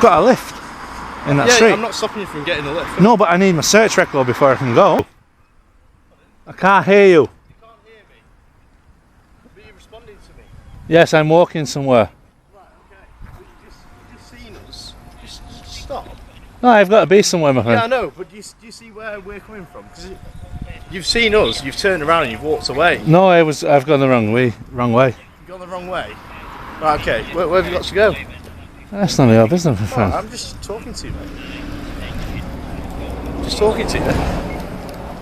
Got a lift in that street. Yeah, I'm not stopping you from getting a lift. No, but I need my search record before I can go. I can't hear you. You can't hear me? But you're responding to me. Yes, I'm walking somewhere. Right, okay. Well, you just seen us. Just stop. No, I've got to be somewhere, my friend. Yeah, I know, but do you see where we're coming from? Because you've seen us, you've turned around and you've walked away. No, I've gone the wrong way. You've gone the wrong way? Right, okay. Where have you got to go? That's none of your business, my friend. I'm just talking to you, mate. Just talking to you.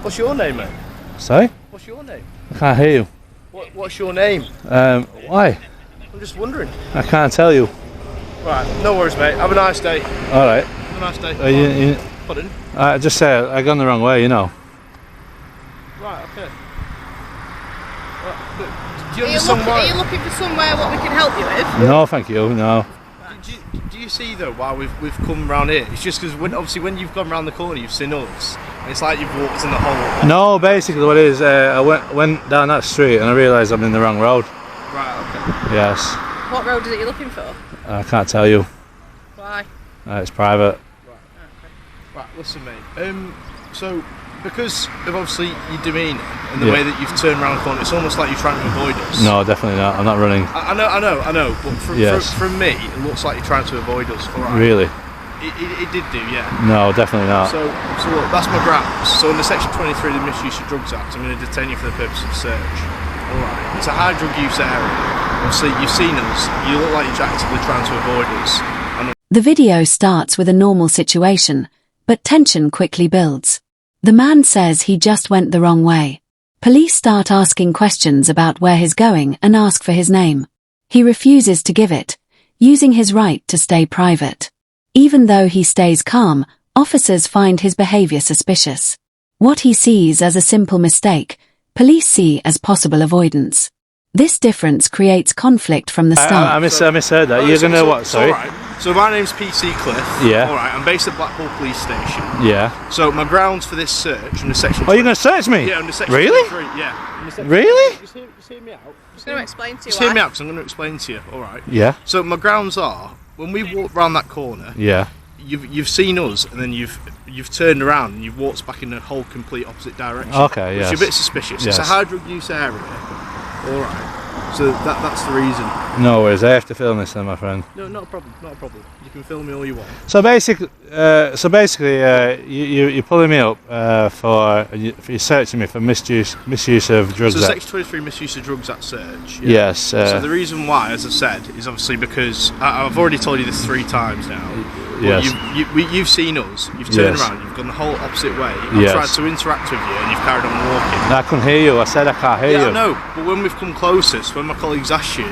What's your name, mate? Sorry? What's your name? I can't hear you. What's your name? Why? I'm just wondering. I can't tell you. Right, no worries, mate. Have a nice day. Alright. Have a nice day. Pardon? I just say I gone the wrong way, you know. Right, okay. Right, do you Are understand why? Are you looking for somewhere what we can help you with? No, thank you, no. Do you see though why we've come round here? It's just because when you've gone round the corner, you've seen us. And it's like you've walked in the hole. No, basically what it is, I went down that street and I realised I'm in the wrong road. Right, okay. Yes. What road is it you're looking for? I can't tell you. Why? It's private. Right, listen, mate. So because of obviously your demeanour and the way that you've turned around the corner, it's almost like you're trying to avoid us. No, definitely not. I'm not running. I know. But from me, it looks like you're trying to avoid us. All right. Really? It did do, yeah. No, definitely not. So look, that's my grounds. So under Section 23 of the Misuse of Drugs Act, I'm going to detain you for the purpose of search. All right. It's a high drug use area. Obviously, you've seen us. You look like you're actively trying to avoid us. The video starts with a normal situation, but tension quickly builds. The man says he just went the wrong way. Police start asking questions about where he's going and ask for his name. He refuses to give it, using his right to stay private. Even though he stays calm, officers find his behavior suspicious. What he sees as a simple mistake, police see as possible avoidance. This difference creates conflict from the start. I misheard that. You're going to what, sorry? Alright. So my name's PC Cliff. Yeah. Alright, I'm based at Blackpool Police Station. Yeah. So my grounds for this search under Section... Oh, you're going to search me? Yeah, under Section Really? 23, yeah. Under Section Really? 23. Just hear me out. I'm going to explain to you Just why. hear me out, because I'm going to explain to you, alright? Yeah. So my grounds are, when we walk round that corner, Yeah. you've seen us, and then you've turned around and you've walked back in a whole complete opposite direction. Okay, Which yes. is a bit suspicious. Yes. It's a high drug use area. Alright. So that's the reason. No worries, I have to film this then, my friend. No, not a problem, not a problem. You can film me all you want. So basically, you're pulling me up for you're searching me for misuse of drugs. So Section 23 Misuse of Drugs Act search. Yeah. Yes. So the reason why, as I said, is obviously because I've already told you this 3 times now. Yes. You've seen us. You've turned Yes. around. You've gone the whole opposite way. I've Yes. tried to interact with you, and you've carried on walking. I couldn't hear you. I said I can't hear Yeah, you. I know. But when we've come closest, when my colleagues asked you,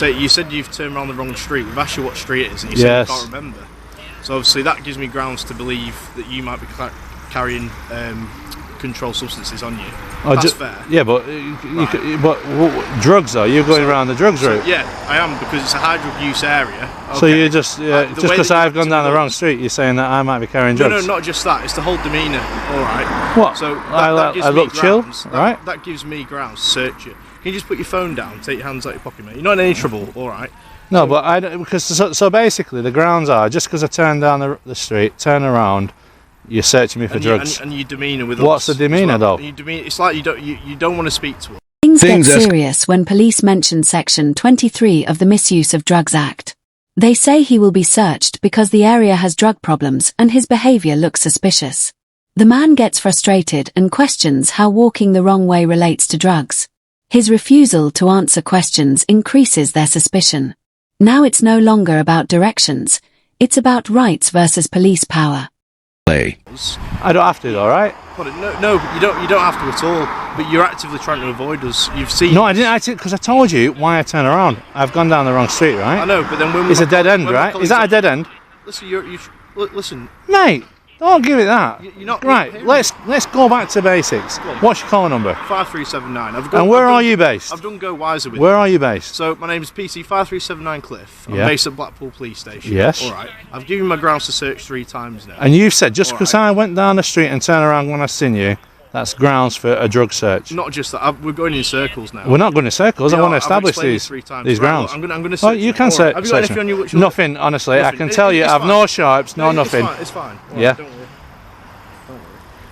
you said you've turned around the wrong street. We've asked you what street it is, and you said Yes. you can't remember. So obviously that gives me grounds to believe that you might be carrying controlled substances on you. That's fair. Yeah, but drugs though? You're going around the drugs route. Yeah, I am, because it's a high drug use area. So Okay. you're just because I've gone down the wrong street, you're saying that I might be carrying No, drugs? no, not just that. It's the whole demeanour. All right. What? So I gives me look chill, grounds. right? That gives me grounds to search you. Can you just put your phone down, take your hands out your pocket, mate? You're not in any trouble, all right? No, but I don't, because so basically the grounds are just because I turn down the street, turn around, you're searching me for drugs. And your demeanour with What's us the demeanour as well. though? Your demeanour, it's like you don't want to speak to us. Things get serious when police mention Section 23 of the Misuse of Drugs Act. They say he will be searched because the area has drug problems and his behavior looks suspicious. The man gets frustrated and questions how walking the wrong way relates to drugs. His refusal to answer questions increases their suspicion. Now it's no longer about directions, it's about rights versus police power. I don't have to, all right? No, you don't have to at all. But you're actively trying to avoid us. You've seen. No, I didn't, because I told you why I turn around. I've gone down the wrong street, right? I know, but then when it's a dead end, right? Is that a dead end? Listen, listen. Mate, don't give it that. You're not right. Let's go back to basics. What's your call number? 5379. And where are you based? I've done Go Wiser with. Where are you based? So my name is PC 5379 Cliff. I'm based at Blackpool Police Station. Yes. All right. I've given my grounds to search 3 times now. And you've said just because I went down the street and turned around when I seen you, that's grounds for a drug search. Not just that. We're going in circles now. We're not going in circles. I Yeah, want to I've establish explained it these 3 times. these Right, grounds. look, I'm going to Oh, search you it. can All search. right. Have you got anything on you which you'll- Nothing, honestly. I Nothing. can tell you, It's I've fine. no sharps, no nothing. It's fine. All right, Yeah. don't worry.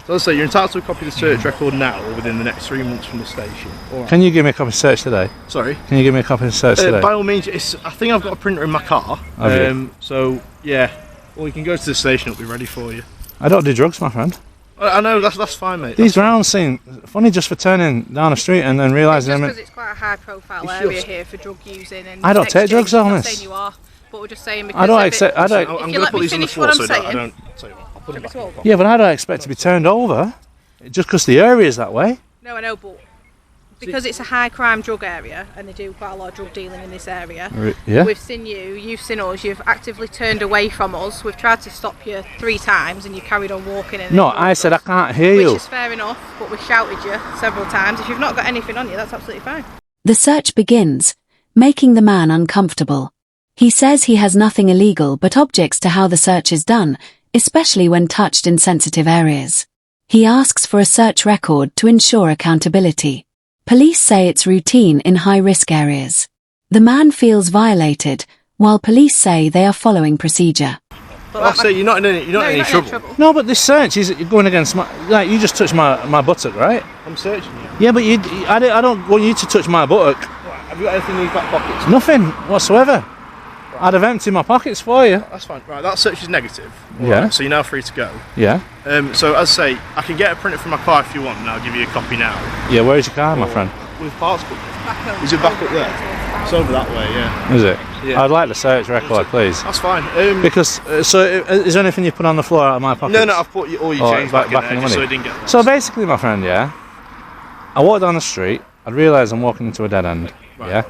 So let's say you're entitled to a copy of the search record now or within the next 3 months from the station. All right. Can you give me a copy of search today? Sorry. Can you give me a copy of search today? By all means, I think I've got a printer in my car. Have you? So yeah, well you can go to the station. It'll be ready for you. I don't do drugs, my friend. I know that's fine, mate. These rounds seem funny just for turning down the street and then realising Just I'm because it's quite a high profile It's area just- here for drug using and I don't take exchange. drugs, I'm not honest. saying you are, but we're just saying because I don't of accept. I it, don't. I'm If going you to let put me these on the finish floor what so I'm that I saying. don't. Tell you what, I'll put them back. Well, Yeah, but I don't expect to be turned over just because the area is that way. No, I know, but because it's a high crime drug area and they do quite a lot of drug dealing in this area. Yeah. We've seen you, you've seen us, you've actively turned away from us. We've tried to stop you 3 times and you carried on walking in. No, I said I can't hear Which you. is fair enough, but we shouted you several times. If you've not got anything on you, that's absolutely fine. The search begins, making the man uncomfortable. He says he has nothing illegal but objects to how the search is done, especially when touched in sensitive areas. He asks for a search record to ensure accountability. Police say it's routine in high-risk areas. The man feels violated, while police say they are following procedure. But Like I say, you're not in any trouble. No. No, but this search is going against my. Like you just touched my buttock, right? I'm searching you. Yeah, but I don't want you to touch my buttock. Right, have you got anything in your back pockets? Nothing whatsoever. I'd have emptied my pockets for you. That's fine. Right, that search is negative. Yeah. Right, so you're now free to go. Yeah. So as I say, I can get a printer from my car if you want, and I'll give you a copy now. Yeah. Where's your car, my friend? With parts company. Back home. Is it back up there? It's over that way, yeah. Is it? Yeah. I'd like the search record, please. That's fine. Because is there anything you put on the floor out of my pocket? No, I've put all your Oh, change back back in in there the just so money. it didn't get lost. So basically, my friend, yeah, I walked down the street. I realised I'm walking into a dead end. Right. Yeah.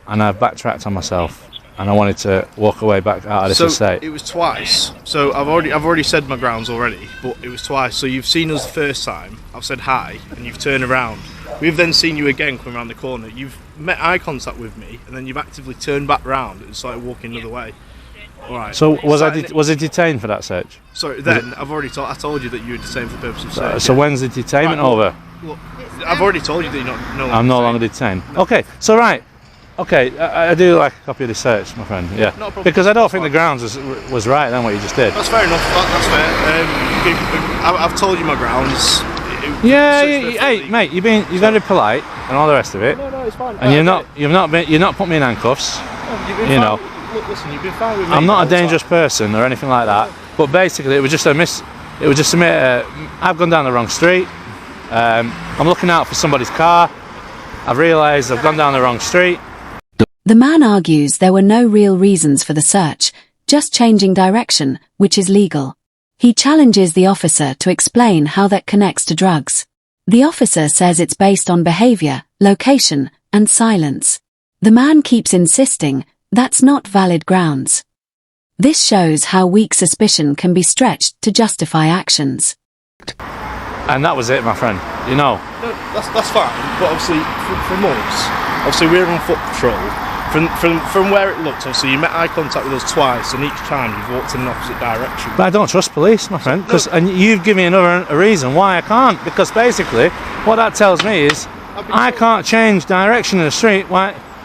And I backtracked on myself, and I wanted to walk away back out of this So estate. it was twice. So I've already said my grounds already, but it was twice. So you've seen us the first time. I've said hi, and you've turned around. We've then seen you again coming around the corner. You've met eye contact with me, and then you've actively turned back round and started walking another way. All right. So was Starting- he detained for that search? Sorry. Then I told you that you were detained for the purpose of search. So when's the detainment Right, well, over? Look, I've already told you that you're not. No I'm no longer detained. Okay. So right. Okay. I do like a copy of the search, my friend. Yeah. Not a problem. Because I don't That's think the fine. grounds was right then what you just did. That's fair enough. That's fair. I've told you my grounds. Yeah. Search for Hey, fully- mate. You're very polite and all the rest of it. No, it's fine. And you've not put me in handcuffs. You've been you fine. know. Look, listen, you've been fine with me. I'm not all a the time. dangerous person or anything like that. But basically, it was just a miss. It was just a I've gone down the wrong street. I'm looking out for somebody's car. I've realised I've gone down the wrong street. The man argues there were no real reasons for the search, just changing direction, which is legal. He challenges the officer to explain how that connects to drugs. The officer says it's based on behavior, location, and silence. The man keeps insisting that's not valid grounds. This shows how weak suspicion can be stretched to justify actions. And that was it, my friend. You know. No, that's fine. But obviously, from us, obviously we're on foot patrol. From where it looked, obviously you met eye contact with us twice, and each time you've walked in an opposite direction. But I don't trust police, my friend. And you've given me a reason why I can't. Because basically, what that tells me is I can't change direction in the street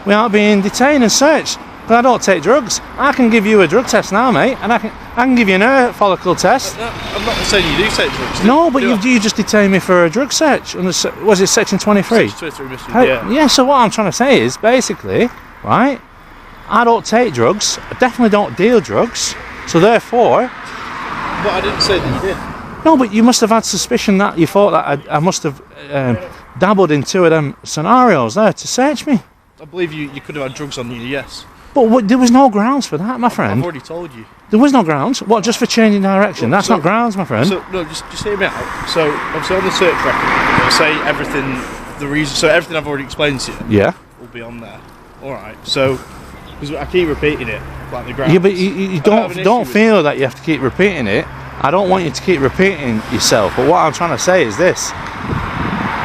we aren't being detained and searched. But I don't take drugs. I can give you a drug test now, mate, and I can give you an hair follicle test. No, I'm not saying you do take drugs. No, but you just detained me for a drug search. Was it section 23? Section 23 mystery, Yeah. yeah. So what I'm trying to say is basically, right? I don't take drugs. I definitely don't deal drugs. So therefore, But I didn't say that you did. no. But you must have had suspicion that you thought that I must have dabbled in 2 of them scenarios there to search me. I believe you could have had drugs on you, yes. But there was no grounds for that, my I've friend. already told you. There was no grounds. What? Just for changing direction? That's So- not grounds, my friend. So no, just hear me out. So obviously on the search record, it'll say everything. The reason. So everything I've already explained to you Yeah. will be on there. All right. So because I keep repeating it, like the grounds. Yeah, but you I don't have an don't issue with feel that you have to keep repeating it. I don't want you to keep repeating yourself. But what I'm trying to say is this: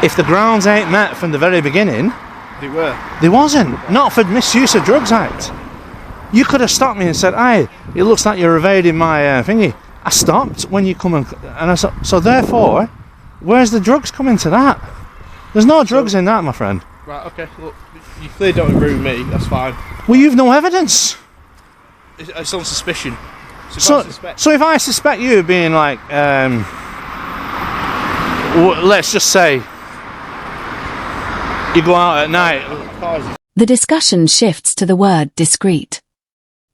if the grounds ain't met from the very beginning, They were. there wasn't. Not for misuse of drugs act. You could have stopped me and said, "Hey, it looks like you're evading my thingy." I stopped when you come and I so therefore, Where's the drugs coming to that? There's no drugs in that, my friend. Right, okay, look, you clearly don't agree with me, that's fine. Well, you've no evidence. It's on suspicion. So if I suspect you of being like, let's just say, you go out at night. The discussion shifts to the word discreet.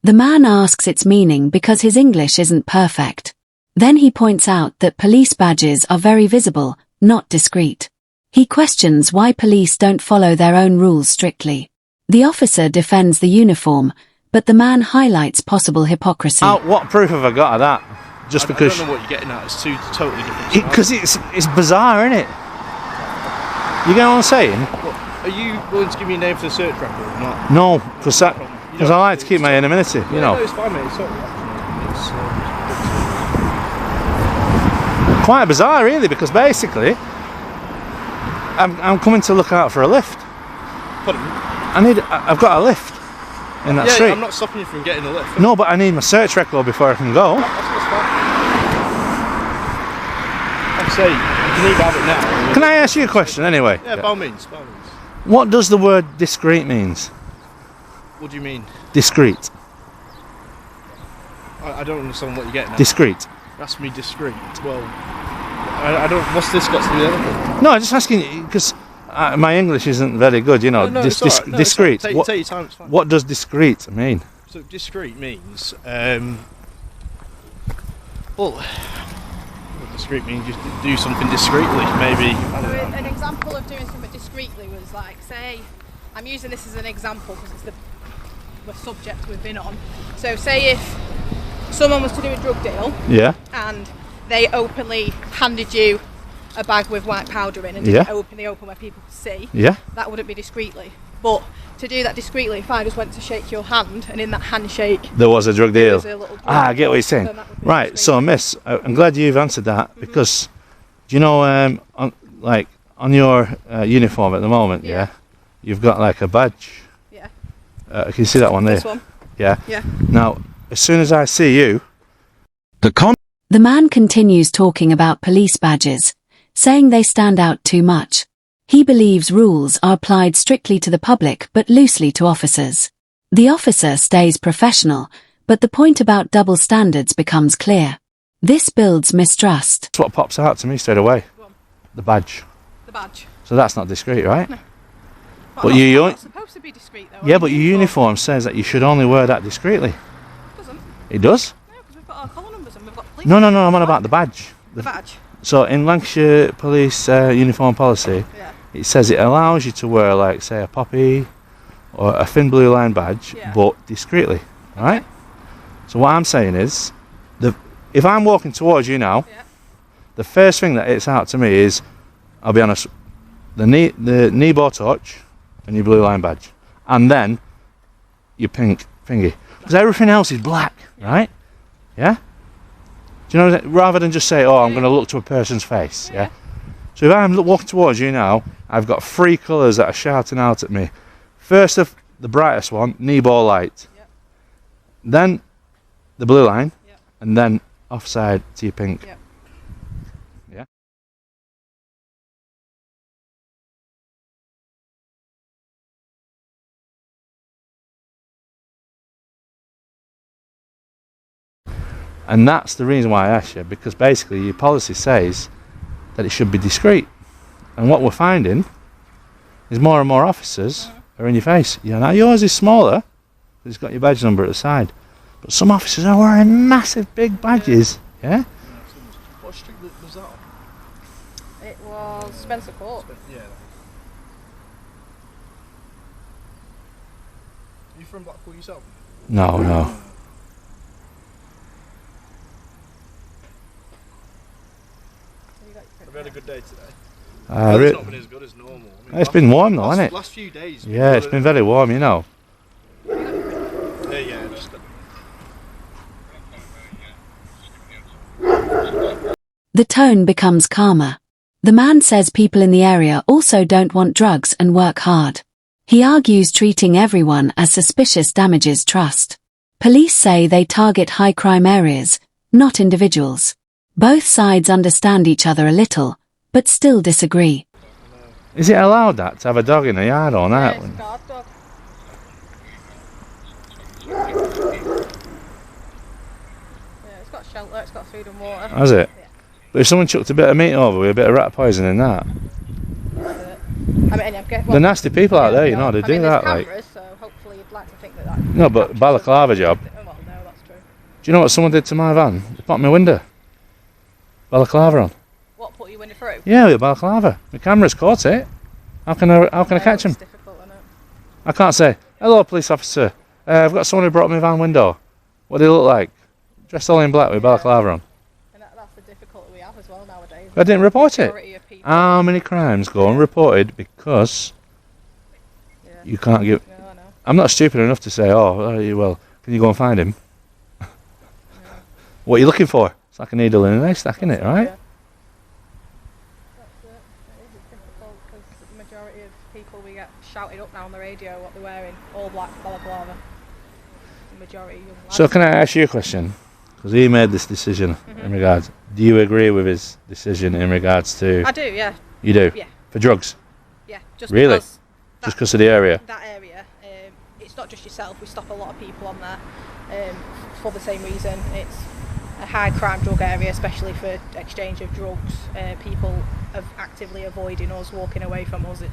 The man asks its meaning because his English isn't perfect. Then he points out that police badges are very visible, not discreet. He questions why police don't follow their own rules strictly. The officer defends the uniform, but the man highlights possible hypocrisy. What proof have I got of that? Just because... I don't know what you're getting at, it's two totally different Because it's bizarre, isn't it? You get what I'm saying? Well, are you willing to give me a name for the search record or not? No, because I like to keep my anonymity, you know. No, it's fine, mate, it's totally it's Quite bizarre, really, because basically, I'm coming to look out for a lift. Pardon? I've got a lift in that street. I'm not stopping you from getting a lift. No, but I need my search record before I can go. That's fine. Like I say, you can either have it now. Can I ask you a question anyway? Yeah, by all means, by all means. What does the word discreet means? What do you mean? Discreet. I don't understand what you're getting at. Discreet. That's me discreet. Well, I don't. What's this got to do with anything? No, I'm just asking you because my English isn't very good. You know, it's all right. discreet. Take your time. It's fine. What does discreet mean? So discreet means, well, discreet means just do something discreetly. Maybe. I don't know. An example of doing something discreetly was like, say, I'm using this as an example because it's the subject we've been on. So say if someone was to do a drug deal, Yeah. and they openly handed you a bag with white powder in and didn't open the open where people could see, Yeah. that wouldn't be discreetly. But to do that discreetly, if I just went to shake your hand and in that handshake There was a drug deal. there was a little I get what you're saying. then that would be Right, discreet. so Miss, I'm glad you've answered that because, do you know, on your uniform at the moment, Yeah. you've got like a badge. Yeah. Can you see that one there? This one. Yeah. Yeah. Now, as soon as I see you, The man continues talking about police badges, saying they stand out too much. He believes rules are applied strictly to the public but loosely to officers. The officer stays professional, but the point about double standards becomes clear. This builds mistrust. that's what pops out to me straight away. Go on. The badge. The badge. So that's not discreet, right? No. But I'm you- not supposed to be discreet though. Yeah, but your uniform says that you should only wear that discreetly. Doesn't. It does? No, because we've got our collar numbers and we've got police. No, I'm on about the badge. The badge. So in Lancashire Police uniform policy, Yeah. it says it allows you to wear, like, say, a poppy or a thin blue line badge, Yeah. but discreetly, right? So what I'm saying is, if I'm walking towards you now, Yeah. the first thing that hits out to me is, I'll be honest, the knee bar touch and your blue line badge, and then your pink thingy, because everything else is black, right? Yeah. Do you know, rather than just say, oh, I'm going to look to a person's face, yeah? So if I'm walking towards you now, I've got three colours that are shouting out at me. First of the brightest one, knee ball light. Yep. Then the blue line, Yep. and then offside to your pink. Yep. Yeah. And that's the reason why I asked you, because basically your policy says that it should be discreet. And what we're finding is more and more officers are in your face. Yeah, now yours is smaller, it's got your badge number at the side. But some officers are wearing massive big badges. Yeah? What street was that on? It was Spencer Court. Yeah. Are you from Blackpool yourself? No. Have you had a good day today? It's not been as good as normal. I mean, it's been warm though, hasn't it? Last few days. Yeah, it's been very warm, you know. Yeah. Just The tone becomes calmer. The man says people in the area also don't want drugs and work hard. He argues treating everyone as suspicious damages trust. Police say they target high crime areas, not individuals. Both sides understand each other a little, but still disagree. Is it allowed that to have a dog in the yard all night? It's a guard dog. Yeah, it's got shelter, it's got food and water. Has it? Yeah. But if someone chucked a bit of meat over with a bit of rat poison in that, I mean, they're nasty people out there, you know, they do that. Cameras, Like, so hopefully you'd like to think that. no, but balaclava job. Well, no, that's true. Do you know what someone did to my van? They popped my window. Balaclava on. What put you window through? Yeah, with a balaclava. The camera's caught it. How can I catch him? It's difficult, isn't it? I can't say, hello police officer, I've got someone who brought my van window. What do they look like? Dressed all in black with balaclava on. And that's the difficulty we have as well nowadays. I didn't report it. Majority of people- How many crimes go unreported because Yeah. you can't give... No, I know. I'm not stupid enough to say, well, can you go and find him? What are you looking for? It's like a needle in a haystack, isn't it, right? Yeah. That's it. It is difficult because the majority of people we get shouted up now on the radio what they're wearing, all black balaclava. The majority of young lads. So can I ask you a question? Because he made this decision in regards... Do you agree with his decision in regards to... I do, yeah. You do? Yeah. For drugs? Yeah. Just Really? because Just because of the area? that area, it's not just yourself. We stop a lot of people on there for the same reason. It's a high crime drug area, especially for exchange of drugs. People are actively avoiding us, walking away from us.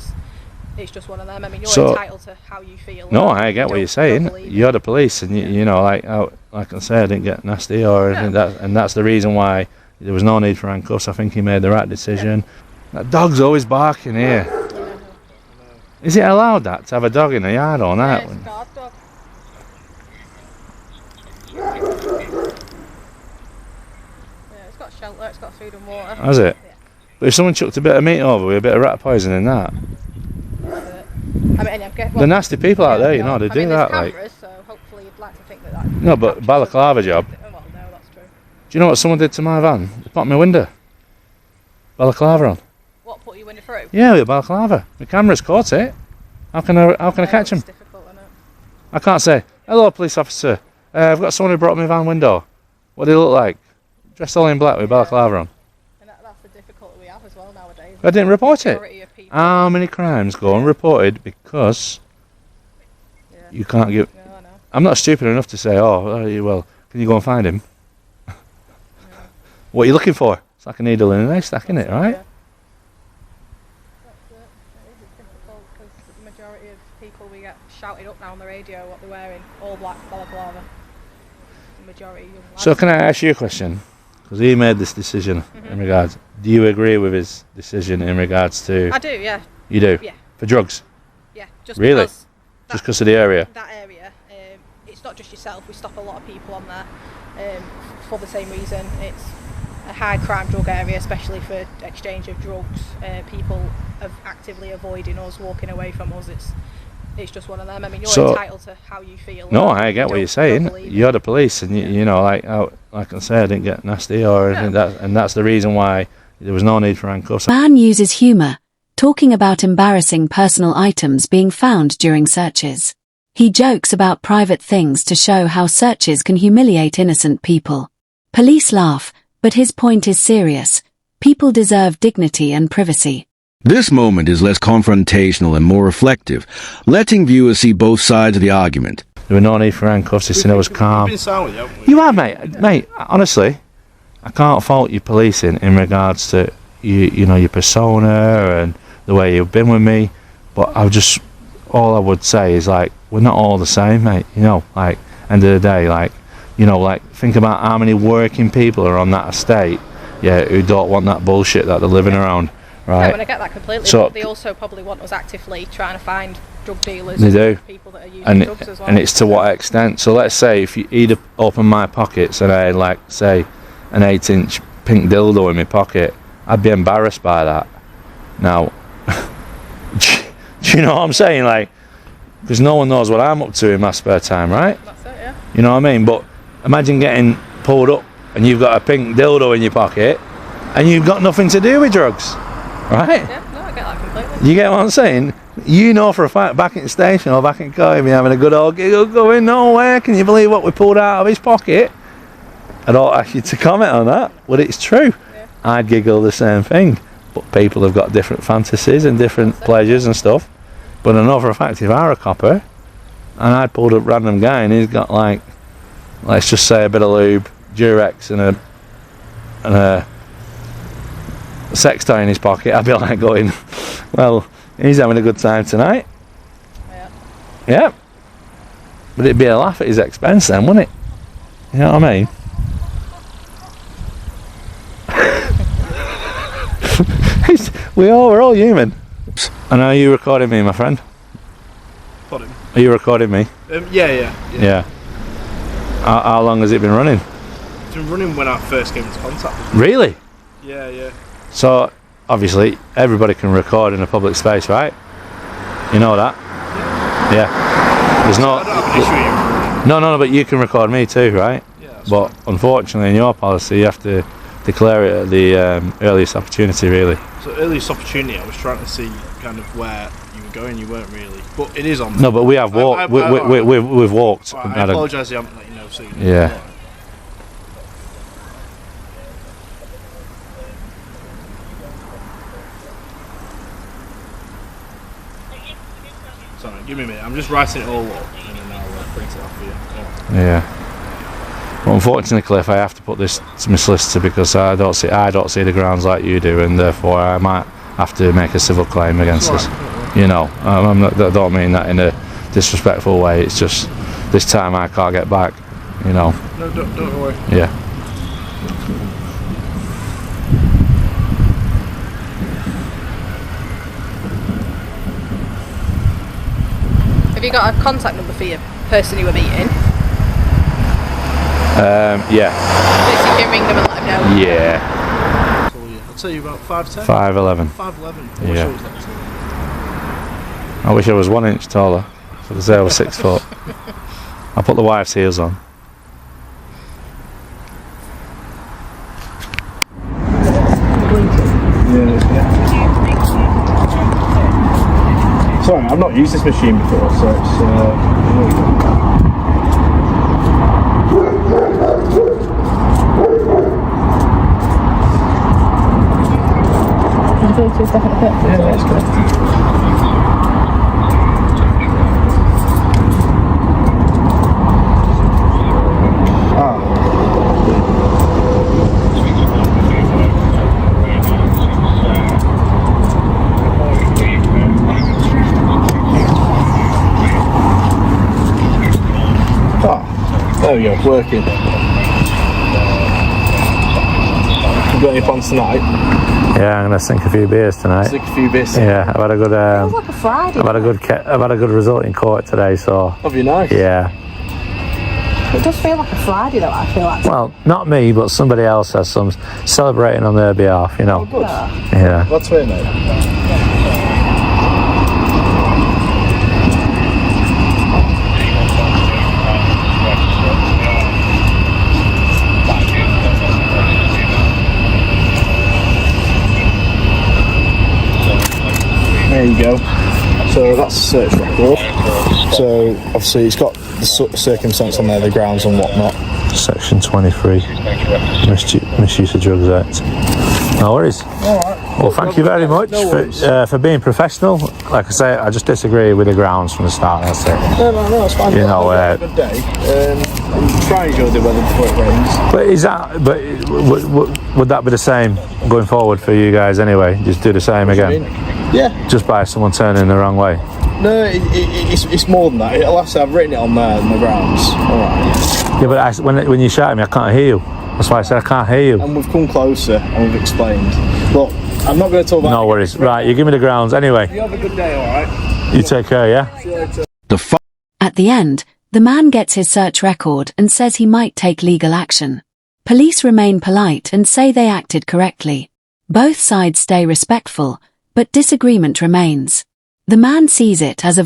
It's just one of them. I mean, you're So- entitled to how you feel. No, I get what you're saying. Don't believe You're the police, and you know, like I say, I didn't get nasty or anything. And that's the reason why there was no need for handcuffs. I think he made the right decision. That dog's always barking here. Yeah. Is it allowed that to have a dog in the yard all Yeah, night? it's a guard dog. Yeah, it's got shelter, it's got food and water. Has it? Yeah. But if someone chucked a bit of meat over with a bit of rat poison in that, That's it. I mean, they're nasty people out there, you know, they do that. There's Like, cameras, so hopefully you'd like to think that. no, but balaclava job. Well, no, that's true. Do you know what someone did to my van? They popped my window. Balaclava on. What put you window through? Yeah, with a balaclava. The camera's caught it. How can I catch him? It's difficult, isn't it? I can't say, hello police officer, I've got someone who brought my van window. What do they look like? Dressed all in black with balaclava on. And that's the difficulty we have as well nowadays. I didn't report it. Majority of people- How many crimes go unreported because Yeah. you can't give... No, I know. I'm not stupid enough to say, well, can you go and find him? What are you looking for? It's like a needle in a haystack, isn't it, right? Yeah. That's it. It is difficult because the majority of people we get shouted up now on the radio what they're wearing, all black balaclava. The majority of young lads. So can I ask you a question? Because he made this decision in regards... Do you agree with his decision in regards to... I do, yeah. You do? Yeah. For drugs? Yeah. Just Really? because Just because of the area? that area, it's not just yourself. We stop a lot of people on there for the same reason. It's a high crime drug area, especially for exchange of drugs. People are actively avoiding us, walking away from us. It's just one of them. I mean, you're So- entitled to how you feel. No, I get what Don't- you're saying. don't believe You're the police, and you know, like I say, I didn't get nasty or anything. And that's the reason why there was no need for handcuffs. Man uses humor, talking about embarrassing personal items being found during searches. He jokes about private things to show how searches can humiliate innocent people. Police laugh, but his point is serious. People deserve dignity and privacy. This moment is less confrontational and more reflective, letting viewers see both sides of the argument. There was no need for handcuffs. This thing was We've calm. been sound with you, haven't we? You have, mate. Honestly, I can't fault your policing in regards to you know, your persona and the way you've been with me. But all I would say is, like, we're not all the same, mate. You know, like, end of the day, like, you know, like, think about how many working people are on that estate, yeah, who don't want that bullshit that they're living around, No, right? and I get that completely. So- But they also probably want us actively trying to find drug dealers. They do. People that are using and drugs as well. and it's to what extent. So let's say if he'd have opened my pockets and I had, like, say, an 8-inch pink dildo in my pocket, I'd be embarrassed by that. Now, do you know what I'm saying? Like, because no one knows what I'm up to in my spare time, right? That's it, yeah. You know what I mean? But imagine getting pulled up and you've got a pink dildo in your pocket and you've got nothing to do with drugs, right? Yeah, no, I get that completely. You get what I'm saying? You know for a fact, back at the station or back in Cardiff, you're having a good old giggle going, no way, can you believe what we pulled out of his pocket? I don't ask you to comment on that, but it's true. Yeah. I'd giggle the same thing. but people have got different fantasies and different pleasures and stuff. But another fact, if I were a copper and I'd pulled up random guy and he's got like, let's just say a bit of lube, Durex and a sex toy in his pocket, I'd be like going, well, he's having a good time tonight. Yeah. But it'd be a laugh at his expense then, wouldn't it? You know what I mean? We're all human. And are you recording me, my friend? Pardon? Are you recording me? Yeah. How long has it been running? It's been running when I first came into contact with Really? you. Yeah. So, obviously, everybody can record in a public space, right? You know that? Yeah. There's no... I don't have an issue with you. No, but you can record me too, right? Yeah, but unfortunately, in your policy, you have to declare it at the earliest opportunity, really. So earliest opportunity, I was trying to see kind of where you were going. You weren't really, but it is on. No, but we have walked. We've walked. Right, I apologise. I haven't let you know sooner. Yeah. Sorry, give me a minute. I'm just writing it all up, and then I'll print it off for you. Yeah. Well, unfortunately, Cliff, I have to put this to my solicitor because I don't see the grounds like you do, and therefore I might have to make a civil claim against us. You know, I don't mean that in a disrespectful way. It's just this time I can't get back. You know. No, don't worry. Yeah. Have you got a contact number for your person you were meeting? Yeah. So you can ring them and let them know? Yeah. I'll tell you about 5'10". 5'11". 5'11". Yeah. I wish I was 1 inch taller. So to say I was 6 foot. I'll put the wife's heels on. Sorry, I've not used this machine before, so it's. Yeah, that's correct. There we go, working. You got any plans tonight? Yeah, I'm gonna sink a few beers tonight. Sink a few bits. Yeah, I've had a good. Feels like a Friday. I've had a good result in court today, so. Have you nice? Yeah. It does feel like a Friday though, I feel like. Well, not me, but somebody else has some celebrating on their behalf, you know. Oh, good. Yeah. Glad to hear, mate. There you go. So that's a search record. So obviously it's got the circumstance on there, the grounds and whatnot. Section 23, Misuse of Drugs Act. No worries. Alright. Well, thank you very much for being professional. Like I say, I just disagree with the grounds from the start, that's it. No, it's fine. You know, have a good day. Try and enjoy the weather before it rains. But is that, would that be the same going forward for you guys anyway? Just do the same again? Yeah. Just by someone turning the wrong way? No, it's more than that. I've written it on there in the grounds. Alright. Yeah, but when you shout at me, I can't hear you. That's why I said I can't hear you. And we've come closer and we've explained. Look, I'm not going to talk about No worries. Right, you give me the grounds anyway. You have a good day, alright? You take care, yeah? See you later. At the end, the man gets his search record and says he might take legal action. Police remain polite and say they acted correctly. Both sides stay respectful, but disagreement remains. The man sees it as a